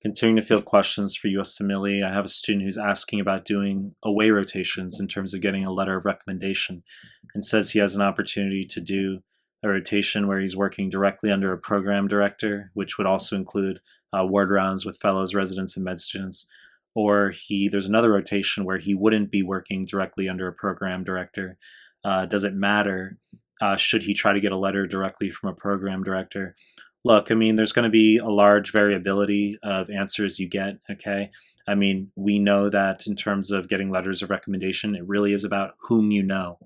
Continuing to field questions for usmle, I have a student who's asking about doing away rotations in terms of getting a letter of recommendation, and says he has an opportunity to do a rotation where he's working directly under a program director, which would also include ward rounds with fellows, residents, and med students. Or there's another rotation where he wouldn't be working directly under a program director. Does it matter? Should he try to get a letter directly from a program director? Look, I mean, there's going to be a large variability of answers you get, okay? I mean, we know that in terms of getting letters of recommendation, it really is about whom you know.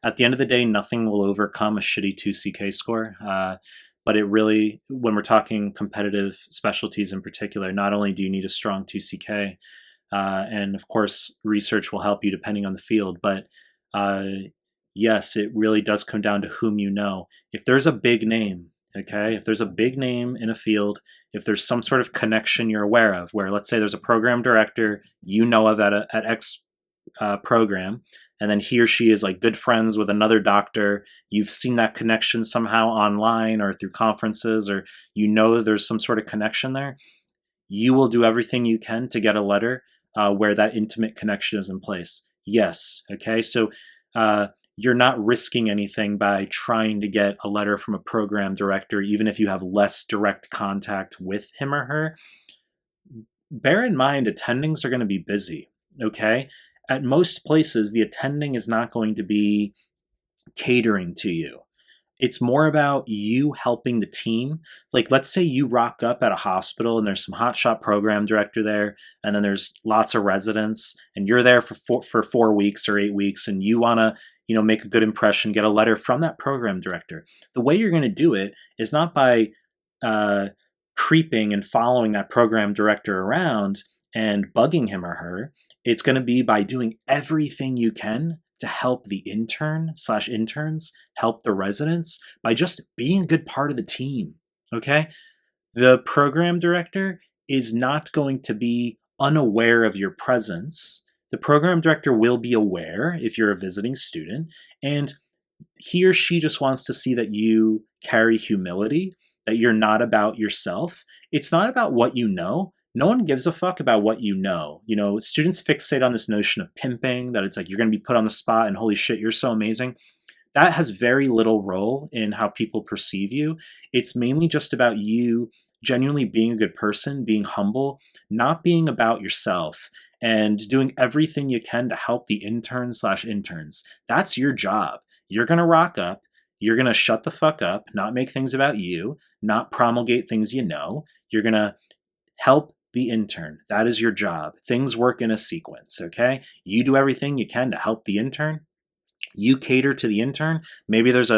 At the end of the day, nothing will overcome a shitty 2CK score. But it really, when we're talking competitive specialties in particular, not only do you need a strong 2CK, and of course, research will help you depending on the field, but yes, it really does come down to whom you know. If there's a big name, okay, if there's a big name in a field, if there's some sort of connection you're aware of, where let's say there's a program director you know of at X program, and then he or she is like good friends with another doctor, you've seen that connection somehow online or through conferences, or you know there's some sort of connection there, you will do everything you can to get a letter where that intimate connection is in place. Yes, okay, so you're not risking anything by trying to get a letter from a program director, even if you have less direct contact with him or her. Bear in mind, attendings are going to be busy, okay? At most places, the attending is not going to be catering to you. It's more about you helping the team. Like, let's say you rock up at a hospital and there's some hotshot program director there, and then there's lots of residents, and you're there for 4 weeks or 8 weeks, and you want to, make a good impression, get a letter from that program director. The way you're going to do it is not by creeping and following that program director around and bugging him or her. It's going to be by doing everything you can to help the intern/interns, help the residents by just being a good part of the team, okay? The program director is not going to be unaware of your presence. The program director will be aware if you're a visiting student, and he or she just wants to see that you carry humility, that you're not about yourself. It's not about what you know. No one gives a fuck about what you know. Students fixate on this notion of pimping, that it's like you're going to be put on the spot and holy shit, you're so amazing. That has very little role in how people perceive you. It's mainly just about you genuinely being a good person, being humble, not being about yourself, and doing everything you can to help the intern/interns. That's your job. You're going to rock up. You're going to shut the fuck up, not make things about you, not promulgate things you know. You're going to help the intern. That is your job. Things work in a sequence, okay? You do everything you can to help the intern. You cater to the intern. Maybe there's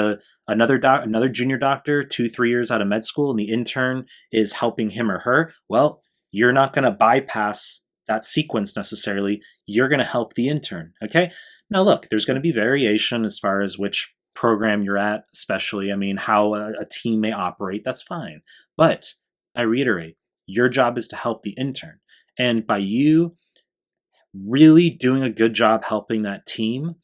another junior doctor 2-3 years out of med school, and the intern is helping him or her. Well, you're not going to bypass that sequence necessarily. You're going to help the intern, okay? Now look, there's going to be variation as far as which program you're at, especially, I mean, how a team may operate, that's fine. But I reiterate, your job is to help the intern. And by you really doing a good job helping that team,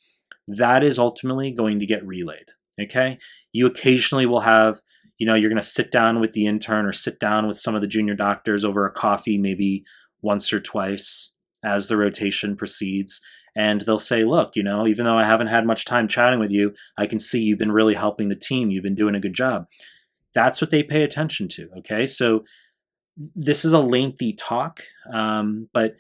that is ultimately going to get relayed, okay? You occasionally will have, you're going to sit down with the intern or sit down with some of the junior doctors over a coffee maybe once or twice as the rotation proceeds. And they'll say, look, even though I haven't had much time chatting with you, I can see you've been really helping the team. You've been doing a good job. That's what they pay attention to, okay? So this is a lengthy talk, but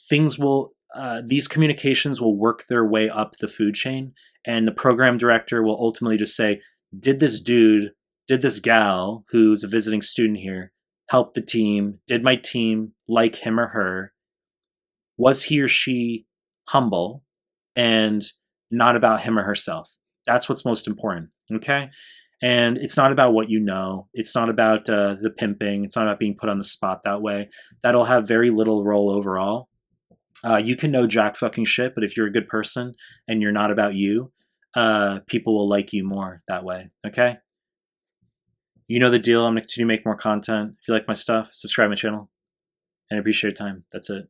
these communications will work their way up the food chain, and the program director will ultimately just say, did this gal who's a visiting student here help the team? Did my team like him or her? Was he or she humble and not about him or herself? That's what's most important, okay? And it's not about what you know. It's not about the pimping. It's not about being put on the spot that way. That'll have very little role overall. You can know jack fucking shit, but if you're a good person and you're not about you, people will like you more that way, okay? You know the deal. I'm going to continue to make more content. If you like my stuff, subscribe to my channel. And I appreciate your time. That's it.